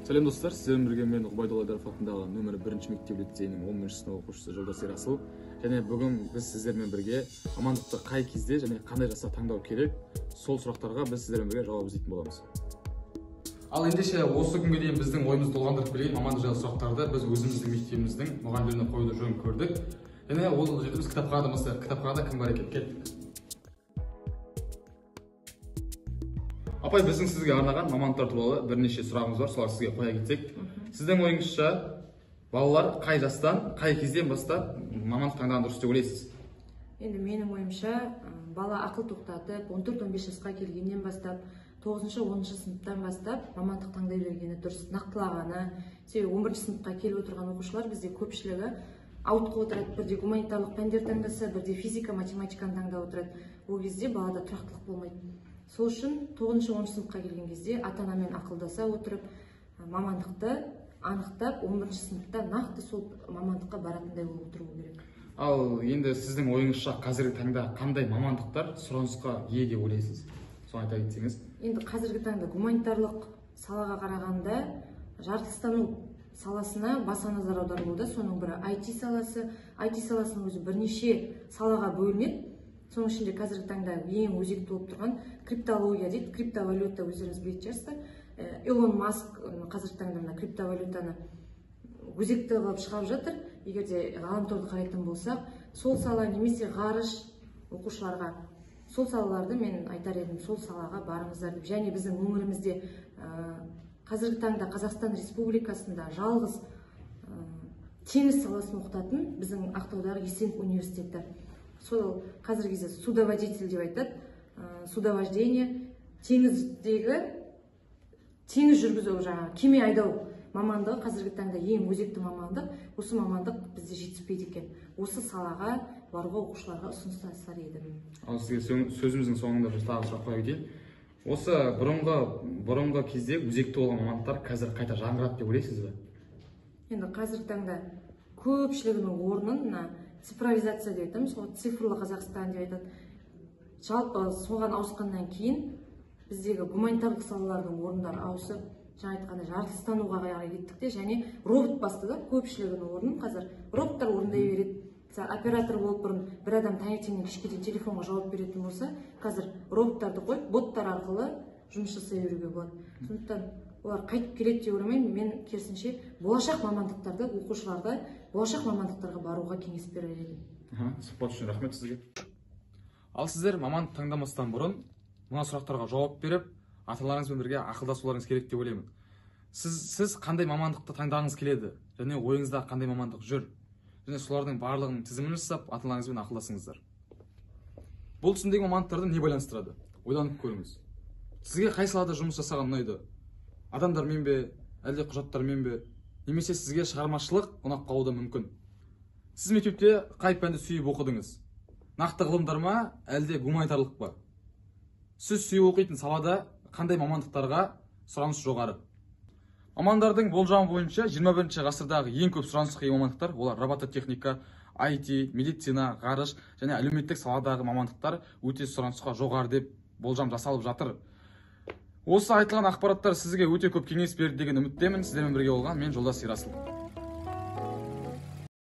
Сәлем достар, сіздермен бірге мен Ғұбайдолла Айдаров атындағы нөмірі 1-ші мектеп лицейінің 10-ші сынып оқушысы Жолдас Ерасыл. Және бүгін біз сіздермен бірге мамандықты қай кезде және қандай жаста таңдау керек, сол сұрақтарға біз сіздермен бірге жауап іздейтін боламыз. Ал ендеше осы күнге дейін біздің ойымызды толғандырып келген мамандық жайлы сұрақтарды біз өзіміздің мектебіміздің мұғалімдеріне қоюды жөн көрдік. Және ол жеріміз кітапханада кім бар екен? Кеттік. Апай, біздің сізге арнаған мамандықтар туралы бірнеше сұрағымыз бар, солар сізге қоя кетсек. Сіздің ойыңызша, балалар қай жастан, қай кезден бастап мамандық таңдаған дұрыс деп ойлайсыз? Енді менің ойымша, бала ақыл тоқтатып, 14-15 жасқа келгеннен бастап, 9-10 сыныптан бастап мамандық таңдай бергені дұрыс, нақтылағаны. Себебі 11 сыныпқа келіп отырған оқушылар бізде көпшілігі ауытқып отырады, бірде гуманитарлық пәндер таңдаса, бірде физика, математиканы таңдап отырады. Ол кезде балада тұрақтылық болмайды. Сол үшін 9-10 сыныпқа келген кезде ата-анамен ақылдаса отырып, мамандықты анықтап, 11 сыныпта нақты сол мамандыққа баратындай болып отыру керек. Ал енді сіздің ойыңызша қазіргі таңда қандай мамандықтар сұранысқа ие деп ойлайсыз? Соны айта кетсеңіз. Енді қазіргі таңда гуманитарлық салаға қарағанда жаратылыстану саласына баса назар аударылуда. Соның бірі IT саласы. IT саласының өзі бірнеше салаға бөлінеді. Соның ішінде қазіргі таңда ең өзекті болып тұрған криптология дейді, криптовалюта, өздеріңіз білетін шығарсыздар. Илон Маск қазіргі таңда криптовалютаны өзекті қылып шығарып жатыр. Егер де ғаламторды қарайтын болсақ, сол сала немесе ғарыш оқушыларға сол салаларды мен айтар едім, сол салаға барыңыздар деп. Және біздің өңірімізде қазіргі таңда Қазақстан Республикасында жалғыз теңіз саласын оқытатын біздің Ақтаудағы Есенов университеті. Сол қазіргі кезде судоводитель деп айтады, судовождение, теңіз жүргізу, кеме айдау мамандығы қазіргі таңда ең өзекті мамандық. Осы мамандық бізде жетіспейді екен. Осы салаға баруға оқушыларға ұсыныс тастар едім. Ал сізге сөзіміздің соңында бір тағы сұрақ қоя кетейін. Осы бұрынғы кезде өзекті болған мамандықтар қазір қайта жаңғырады деп ойлайсыз ба? Енді қазіргі таңда көпшілігінің орнын цифровизация деп айтамыз, цифрлы Қазақстан деп айтады. Жалпы соған ауысқаннан кейін біздегі гуманитарлық салалардың орындары ауысып, жаңа айтқандай жаратылыстануға қарай кеттік те, және робот басты да көпшілігінің орнын қазір роботтар орындай береді. Оператор болып бұрын бір адам таңертеңнен кешке дейін телефонға жауап беретін болса, қазір роботтарды қойып, боттар арқылы жұмыс жасай беруге болады. Сондықтан олар қайтып келеді деп ойламаймын. Мен керісінше болашақ мамандықтарды оқушыларға болашақ мамандықтарға баруға кеңес берер едім. Сұхбат үшін рахмет сізге. Ал сіздер мамандық таңдамастан бұрын мына сұрақтарға жауап беріп, ата-аналарыңызбен бірге ақылдасуларыңыз керек деп ойлаймын. Сіз қандай мамандықты таңдағыңыз келеді және ойыңызда қандай мамандық жүр? Және солардың барлығының тізімін жасап, ата-аналарыңызбен ақылдасыңыздар. Бұл түсіндегі мамандықтарды не байланыстырады? Ойланып көріңіз. Сізге қай салада жұмыс жасаған ұнайды? Адамдармен бе, әлде құжаттармен бе, немесе сізге шығармашылық ұнап қалуы да мүмкін. Сіз мектепте қай пәнді сүйіп оқыдыңыз? Нақты ғылымдар ма, әлде гуманитарлық па? Сіз сүйіп оқитын салада қандай мамандықтарға сұраныс жоғары? Мамандардың болжамы бойынша 21-ші ғасырдағы ең көп сұранысқа ие мамандықтар олар робототехника, IT, медицина, ғарыш және әлеуметтік саладағы мамандықтар өте сұранысқа жоғары деп болжам жасалып жатыр. Осы айтылған ақпараттар сізге өте көп кеңес берді деген үміттемін. Сіздермен бірге болған мен Жолдас Ерасыл.